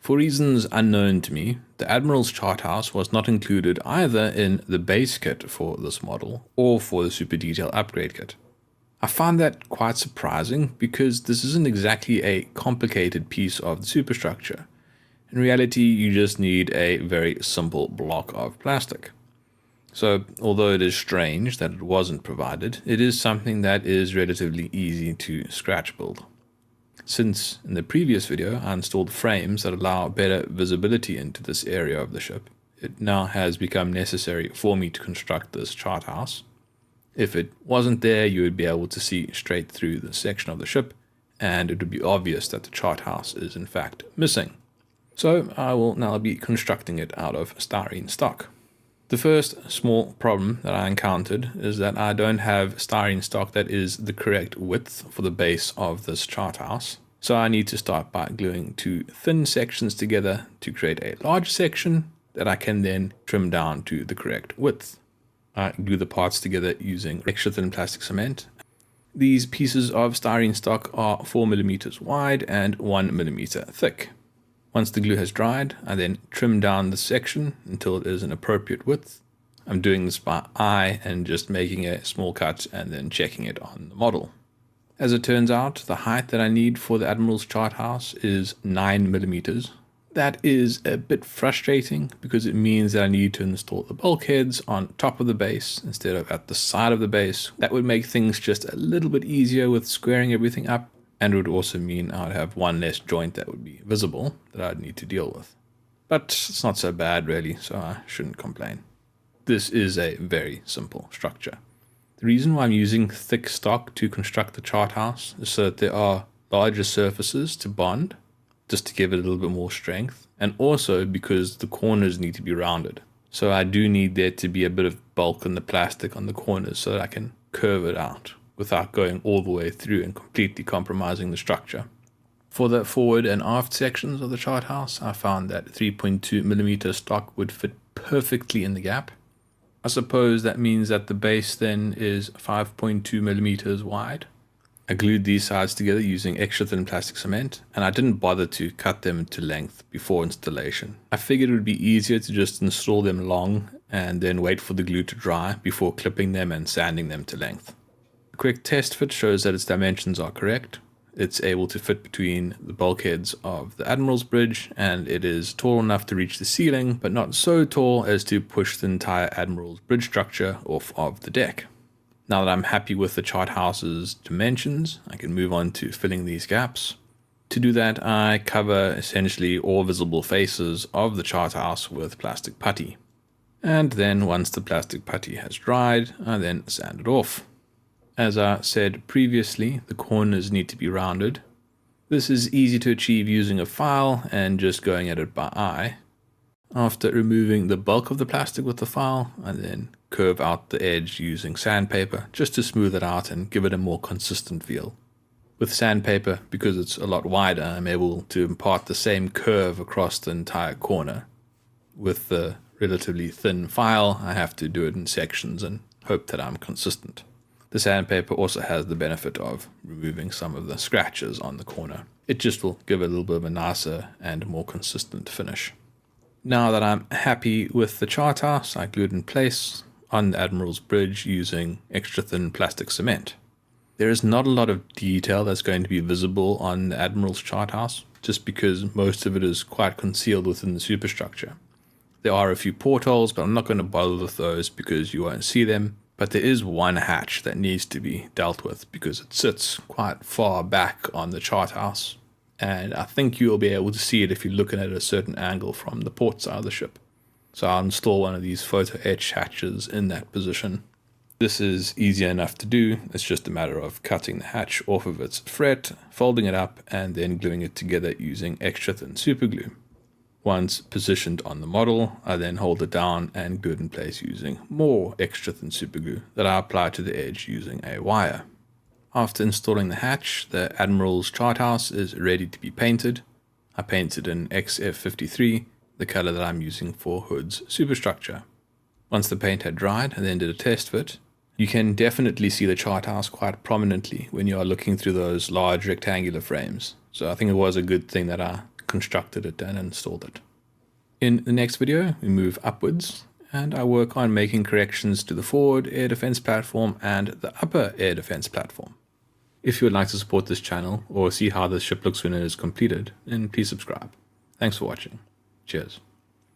For reasons unknown to me, the Admiral's chart house was not included either in the base kit for this model or for the Super Detail upgrade kit. I find that quite surprising because this isn't exactly a complicated piece of the superstructure. In reality, you just need a very simple block of plastic. So, although it is strange that it wasn't provided, it is something that is relatively easy to scratch build. Since in the previous video I installed frames that allow better visibility into this area of the ship, it now has become necessary for me to construct this chart house. If it wasn't there, you would be able to see straight through the section of the ship, and it would be obvious that the chart house is in fact missing. So I will now be constructing it out of styrene stock. The first small problem that I encountered is that I don't have styrene stock that is the correct width for the base of this chart house. So I need to start by gluing two thin sections together to create a large section that I can then trim down to the correct width. I glue the parts together using extra thin plastic cement. These pieces of styrene stock are 4mm wide and 1mm thick. Once the glue has dried, I then trim down the section until it is an appropriate width. I'm doing this by eye and just making a small cut and then checking it on the model. As it turns out, the height that I need for the Admiral's chart house is 9mm. That is a bit frustrating because it means that I need to install the bulkheads on top of the base instead of at the side of the base. That would make things just a little bit easier with squaring everything up, and would also mean I'd have one less joint that would be visible that I'd need to deal with. But it's not so bad really, so I shouldn't complain. This is a very simple structure. The reason why I'm using thick stock to construct the chart house is so that there are larger surfaces to bond, just to give it a little bit more strength, and also because the corners need to be rounded. So I do need there to be a bit of bulk in the plastic on the corners so that I can curve it out without going all the way through and completely compromising the structure. For the forward and aft sections of the chart house, I found that 3.2mm stock would fit perfectly in the gap. I suppose that means that the base then is 5.2mm wide. I glued these sides together using extra thin plastic cement, and I didn't bother to cut them to length before installation. I figured it would be easier to just install them long and then wait for the glue to dry before clipping them and sanding them to length. A quick test fit shows that its dimensions are correct. It's able to fit between the bulkheads of the Admiral's bridge, and it is tall enough to reach the ceiling, but not so tall as to push the entire Admiral's bridge structure off of the deck. Now that I'm happy with the chart house's dimensions, I can move on to filling these gaps. To do that, I cover essentially all visible faces of the chart house with plastic putty. And then once the plastic putty has dried, I then sand it off. As I said previously, the corners need to be rounded. This is easy to achieve using a file and just going at it by eye. After removing the bulk of the plastic with the file, I then curve out the edge using sandpaper just to smooth it out and give it a more consistent feel. With sandpaper, because it's a lot wider, I'm able to impart the same curve across the entire corner. With the relatively thin file, I have to do it in sections and hope that I'm consistent. The sandpaper also has the benefit of removing some of the scratches on the corner. It just will give it a little bit of a nicer and more consistent finish. Now that I'm happy with the chart house, I glued in place on the Admiral's bridge using extra thin plastic cement. There is not a lot of detail that's going to be visible on the Admiral's chart house, just because most of it is quite concealed within the superstructure. There are a few portholes, but I'm not going to bother with those because you won't see them. But there is one hatch that needs to be dealt with because it sits quite far back on the chart house. And I think you'll be able to see it if you're looking at a certain angle from the port side of the ship. So I'll install one of these photo etch hatches in that position. This is easy enough to do. It's just a matter of cutting the hatch off of its fret, folding it up, and then gluing it together using extra thin super glue. Once positioned on the model, I then hold it down and glue it in place using more extra thin super glue that I apply to the edge using a wire. After installing the hatch, the Admiral's chart house is ready to be painted. I painted in XF53, the color that I'm using for Hood's superstructure. Once the paint had dried, I then did a test fit. You can definitely see the chart house quite prominently when you are looking through those large rectangular frames. So I think it was a good thing that I constructed it and installed it. In the next video, we move upwards, and I work on making corrections to the forward air defense platform and the upper air defense platform. If you would like to support this channel or see how this ship looks when it is completed, then please subscribe. Thanks for watching. Cheers.